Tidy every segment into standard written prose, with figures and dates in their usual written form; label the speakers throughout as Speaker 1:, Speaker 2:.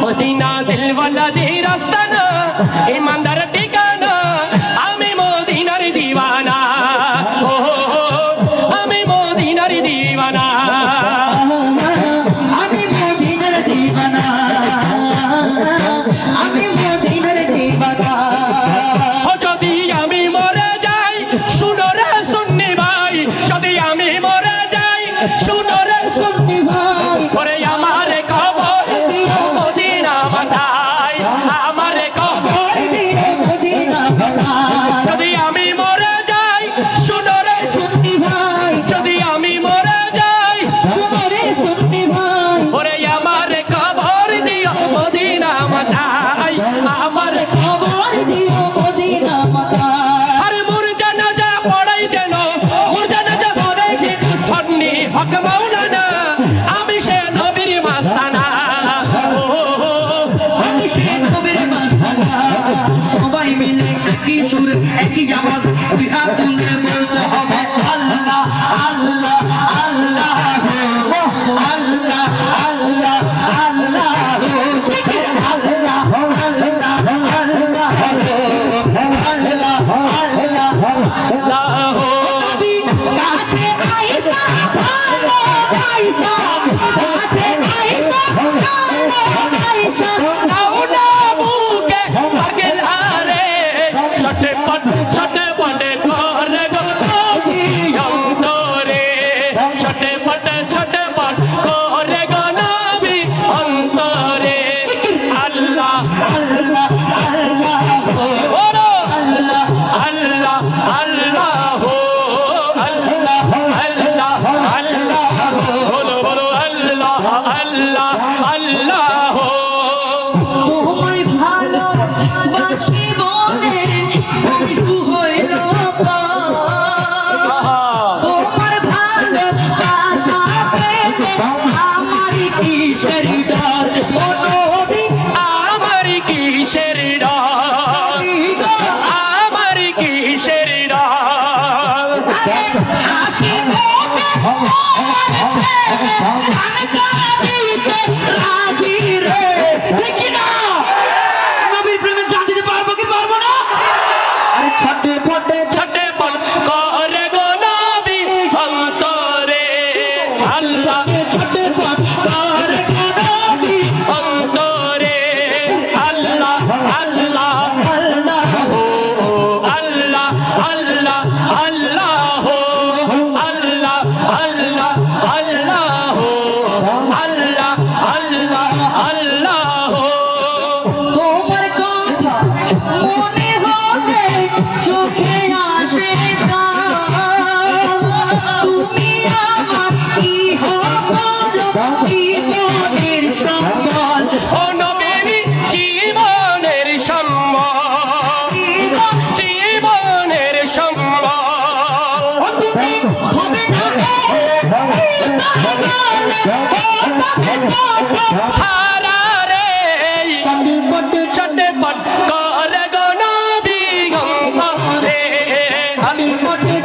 Speaker 1: Medina দিলওয়ালা দি রাস্তানা ইমানদার ঠিকানা আমি মদিনার দিওয়ানা ও আমি মদিনার দিওয়ানা
Speaker 2: আমি মদিনার দিওয়ানা আমি মদিনার দিওয়ানা
Speaker 1: যদি আমি মরে যাই শুনো রে সুন্নি ভাই যদি আমি মরে যাই শুনো রে
Speaker 2: সুন্নি ভাই
Speaker 1: ওরে আমার কবর দিও মদিনা মাথায় আমার কবর
Speaker 2: দিও মদিনা মাথায়
Speaker 1: যদি আমি মরে যাই শুনো রে
Speaker 2: সুন্নি ভাই
Speaker 1: যদি আমি মরে যাই
Speaker 2: শুনো রে সুন্নি ভাই
Speaker 1: ওরে আমার কবর দিও মদিনা মাথায় আমার
Speaker 2: খবর দিও মদিনা মাথায়
Speaker 1: আরে মোর জানাজা পড়াই যেন মোর জানাজা পড়াই যেন সন্নি হক মাওলানা আমি সে নবীর মাস্তানা
Speaker 2: আমি সে নবীর মাস্তানা সবাই মিলে একই সুর একই আওয়াজ দুই হাত তুলে বলতে হবে আল্লাহ আল্লাহ আল্লাহ আল্লাহ আল্লাহ আল্লাহ আল্লাহ আল্লাহ আল্লাহ আল্লাহ
Speaker 1: আল্লাহ
Speaker 2: কাছে আয়েশা ভালো আয়েশা কাছে আয়েশা ভালো আয়েশা
Speaker 1: আউনা বুকে পাগলা রে ছটে পটে করে গো অন্তরে ছটে পট করে গো নবী অন্তরে আল্লাহ
Speaker 2: আল্লাহ আল্লাহ
Speaker 1: বলো
Speaker 2: আল্লাহ
Speaker 1: আল্লাহ আল্লাহ আল্লাহ আল্লাহ আল্লাহ বলো বলো আল্লাহ আল্লাহ আল্লাহ
Speaker 2: তোমায় ভালোবাসি বলে বন্ধু হইল তোমার ভালোবাসা পেলে আমার কিসের ডর ও নবী
Speaker 1: আমার কিসের ডর আমার কিসের ডর
Speaker 2: হাসি মুখে তোমার প্রেমে জানকা দিতে রাজি রে দেখি না নবীর প্রেমে জান দিতে পারবো কি পারবো না আরে ছটে ফটে
Speaker 1: ছটে পট করে গো নবী অন্তরে আল্লাহ
Speaker 2: ছটে ফট করে নবী
Speaker 1: অন্তরে আল্লাহ আল্লাহ
Speaker 2: আল্লাহ
Speaker 1: আল্লাহ আল্লাহ আল্লাহ আল্লাহ আল্লাহ আল্লাহ আল্লাহ আল্লাহ আল্লাহ
Speaker 2: তোমার কথা মনে হলে চোখে আসে তুমি আমার ইহ জীবনের সম্বল
Speaker 1: ও নবীর জীবনের সম্বল জীবনের সম্বল
Speaker 2: ও তুমি হবে
Speaker 1: হারারে ছটে পট করে গো নবী অন্তরে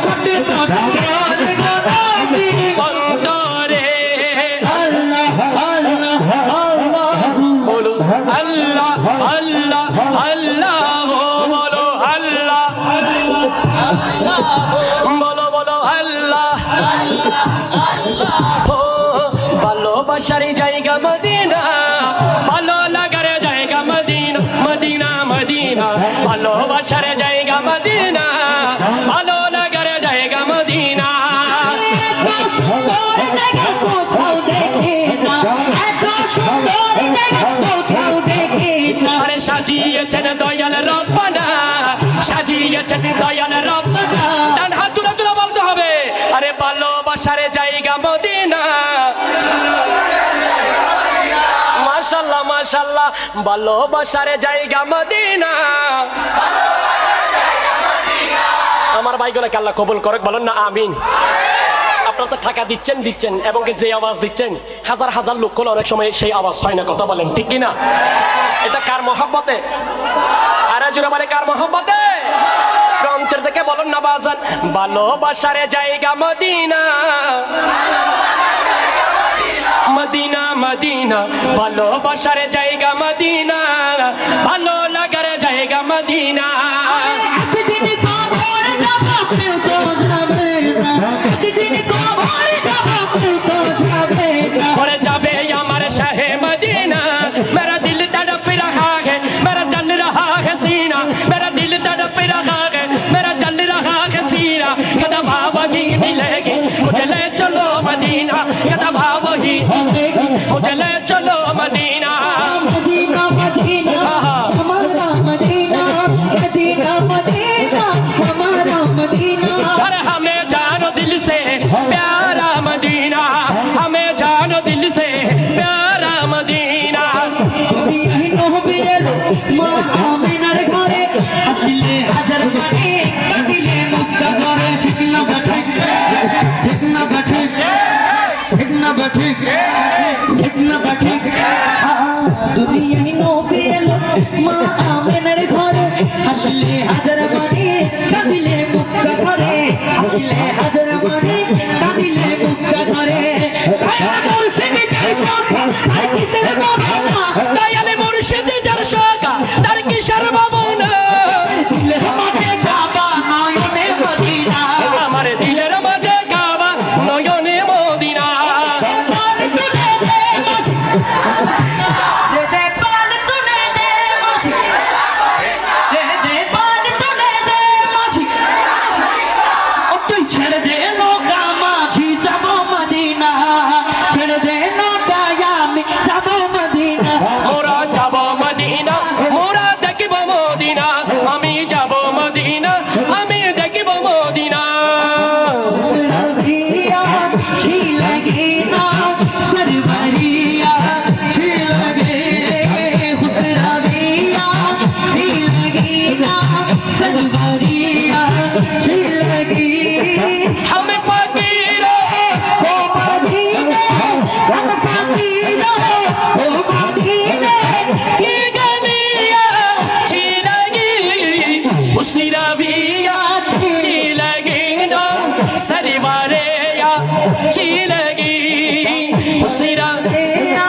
Speaker 2: ছটে ফট করে নবী
Speaker 1: অন্তরে
Speaker 2: আল্লাহ আল্লাহ আল্লাহ
Speaker 1: বলো আল্লাহ আল্লাহ আল্লাহ বলো আল্লাহ বলো বলো আল্লাহ ও ভালোবাসার জায়গা মদিনা ভালো লাগার জায়গা মদিনা মদিনা মদিনা ভালোবাসার জায়গা মদিনা ভালো লাগার জায়গা মদিনা
Speaker 2: এত সুন্দর জায়গা কোথাও দেখি না এত সুন্দর জায়গা কোথাও দেখি না
Speaker 1: আরে সাজিয়েছেন দয়াল রব্বানা সাজিয়েছেন দয়াল রব্বানা ডান হাত তুলে তুলে বলতে হবে আরে ভালোবাসার জায়গা মদিনা মাশাআল্লাহ মাশাআল্লাহ ভালোবাসার জায়গা মদিনা আমার ভাইগুলোকে আল্লাহ কবুল করুক বলেন না আমিন আপনারা তো টাকা দিচ্ছেন এবং যে আওয়াজ দিচ্ছেন হাজার হাজার লোক হলে অনেক সময় সেই আওয়াজ হয় না কথা বলেন ঠিক কিনা এটা কার মহব্বতে আরে জোরে বলে কার মহব্বতে অন্তর থেকে বলুন না বাজান, ভালোবাসার জায়গা মদিনা মদিনা মদিনা, ভালোবাসার জায়গা মদিনা, ভালো লাগার জায়গা মদিনা।
Speaker 2: একদিন কবর যাব কেউ তো যাবে না, একদিন কবর যাব কেউ তো যাবে না।
Speaker 1: और जाबे हमारे शाहे मदीना, मेरा दिल तड़प रहा है, मेरा जल रहा है सीना, मेरा दिल तड़प रहा है, मेरा जल रहा है सीना। कदम वही मिलेगी मुझे, ले चलो मदीना, कदम वही मुझे, ले चलो मदीना।
Speaker 2: मदीना मदीना हमारा मदीना, मदीना मदीना हमारा मदीना।
Speaker 1: और हमें जानो दिल से प्यारा मदीना, हमें जानो दिल से प्यारा मदीना।
Speaker 2: নবী এলো মা আমিনার ঘরে, হাসিলে হাজার বাণী, কাঁদিলে মুক্তা ঝরে। ঠিক না বা ঠিক, ঠিক না বা ঠিক, ঠিক না বা ঠিক, ঠিক না বা ঠিক। দুনিয়ায় নবী এলো মা আমিনার ঘরে, হাসিলে হাজার বাণী, কাঁদিলে মুক্তা ঝরে। হাসিলে হাজার বাণী, কাঁদিলে মুক্তা ঝরে। মুর্শিদি যার শাখা, আর কিসের বাহানা,
Speaker 1: দয়ালে মুর্শিদ যার শাখা, তার কিসের ভাবনা।
Speaker 2: দিলের মাঝে কাবা, নয়নে মদিনা।
Speaker 1: আমার দিলের মাঝে কাবা, নয়নে মদিনা।
Speaker 2: পাল তুলে দে মাঝি, দে দে পাল তুলে দে মাঝি, দে দে পাল তুলে দে মাঝি। ও তুই ছেড়ে দে নৌকা মাঝি, যাব মদিনা। ছেড়ে দে নৌকায় আমি যাব মদিনা।
Speaker 1: মোরা যাব মদিনা, মোরা দেখিব মদিনা, আমি যাব মদিনা, আমি দেখিব মদিনা।
Speaker 2: सरवरिया छी लगे ना, सरवरिया छी लगे। हुसरविया छी लगे ना, सरवरिया छी लगी।
Speaker 1: हम फकीर
Speaker 2: हो मदीने, हम फकीर हो मदीने
Speaker 1: की गलियां अच्छी लगी, उसी रविया अच्छी लगी ना, सरिवारिया अच्छी लगी, उसी
Speaker 2: सरवरिया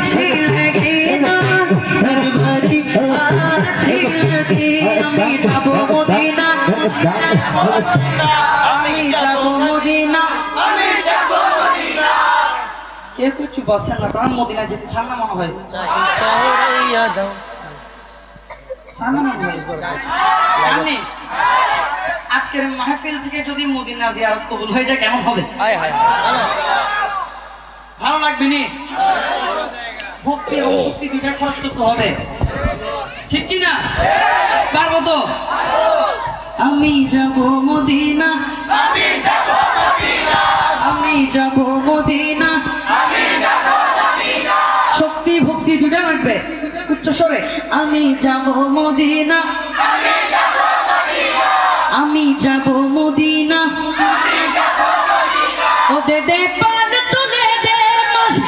Speaker 2: छी लगी ना, सरवरिया छी लगी। আমি যাব মদিনা, আমি যাব মদিনা, আমি যাব মদিনা। কে কিছু বসেন না, প্রাণ মদিনা যেতে চান না মনে হয়? চান না মনে হয়? জানি আজকের মাহফিল থেকে যদি মদিনা জিয়ারত কবুল হয়ে যায় কেমন হবে? ভালো লাগবে নি? ভক্তি এবং শক্তি দুইটা খরচ করতে হবে, ঠিক কি না? পারবো তো? আমি যাব মদিনা, আমি যাব মদিনা, আমি যাব মদিনা, আমি যাব মদিনা। শক্তি ভক্তি দুইটা লাগবে, উচ্চ স্বরে। আমি যাব মদিনা, আমি যাব মদিনা, আমি যাব মদিনা, আমি যাব মদিনা। ও দে দে পাল তুলে দে মাঝি,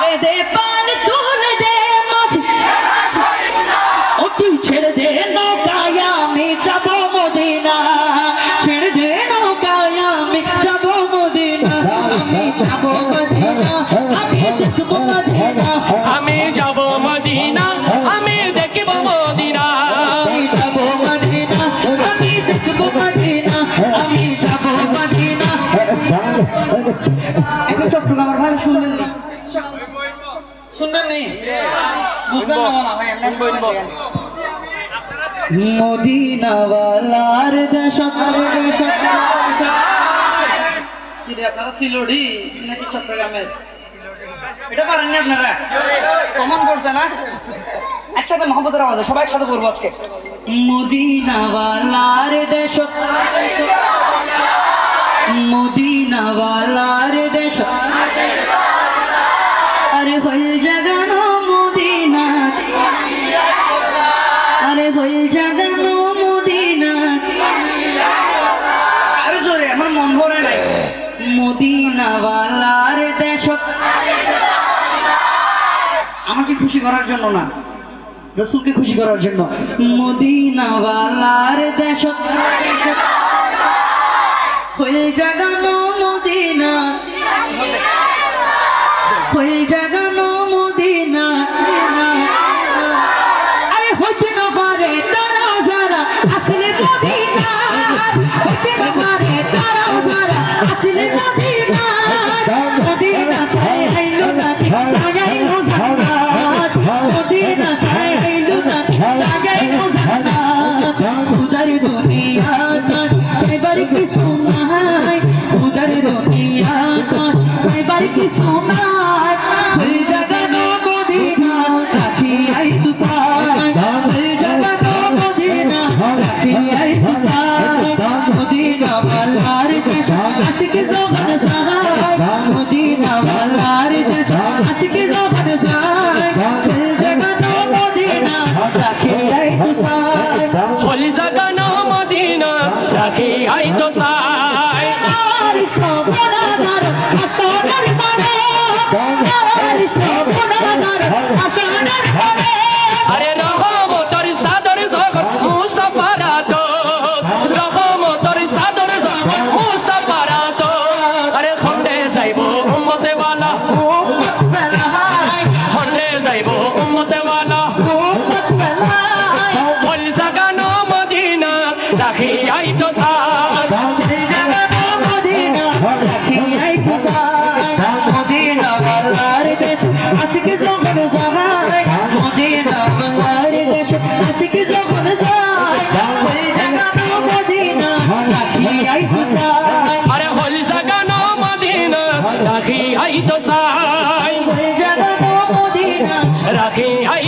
Speaker 2: দে দে পাল তুলে দে মাঝি। ও তুই ছেড়ে দে নৌকায় আমি যাব মদিনা, ছেড়ে দে নৌকায় আমি যাব মদিনা। আমি যাব মদিনা, আমি দেখব মদিনা,
Speaker 1: আমি যাব মদিনা, আমি দেখিব মদিনা।
Speaker 2: আমি যাব মদিনা, আমি দেখব মদিনা, আমি যাব মদিনা। এখন চট্টগ্রামের ভাই শুনবেন নি? শুনবেন নি? বুঝবেন না মনে হয়, এমনি শুনবেন। মদিনাওয়ালার দেশ, কি রে আপনারা সিলোডি নাকি চট্টগ্রামের? এটা পারেননি আপনারা? কমন করছে না? একসাথে মোহাম্মদের আওয়াজে সবাই একসাথে করবো আজকে। মদিনাওয়ালার দেশ, মদিনাওয়ালার দেশ, আরে হইল জাগানো মদিনা, আরে হইল জাগানো মদিনা। আরে জোরে, আমার মন ভরে নাই। মদিনাওয়ালার দেশ, আমাকে খুশি করার জন্য না, রসুলকে খুশি করার জন্য। মদিনাওয়ালার দেশ হয়ে জাগানো মদিনা, হয়ে জাগানো মদিনা, আরে হইতে না পারে তারা যারা আসলে মদিনা, হইতে না পারে তারা যারা আসলে মদিনা। মদিনা সাইলো না সাজাইলো জান্নাত, মদিনা সাইলো না সাজাইলো জান্নাত। খুদার দুনিয়া তার সেবার কি সুনাই, খুদার দুনিয়া তার সেবার কি সুনাই। হয়ে জাগানো মদিনা রাখি আই তুসাই, হয়ে জাগানো মদিনা রাখি আই তুসাই। মদিনা ওয়ালার দেশ আশিক জবান সাহাই, মদিনা ওয়ালার দেশ আশিক জবান সাহাই। হয়ে জাগানো মদিনা রাখি আই তুসাই।
Speaker 1: হল জাগানো মদিনা রাখি আই তো সাই। আরে রহমতের সাদর জগৎ মুস্তাফার তো, রহমতের সাদর জগৎ মুস্তাফার তো। আরে খন্ডে যাইব উম্মতে ওয়ালা, খন্ডে যাইব উম্মতে ওয়ালা। হল জাগানো মদিনা রাখি আই তো সাই।
Speaker 2: আশিক যখন যায়, মদিনা ওয়ালার দেশ আশিক যখন যায়। ওই জাগানো মদিনা রাখি আই তুসাই,
Speaker 1: আরে হল জাগানো মদিনা রাখি আই তো সাই,
Speaker 2: ওই জাগানো মদিনা
Speaker 1: রাখি আই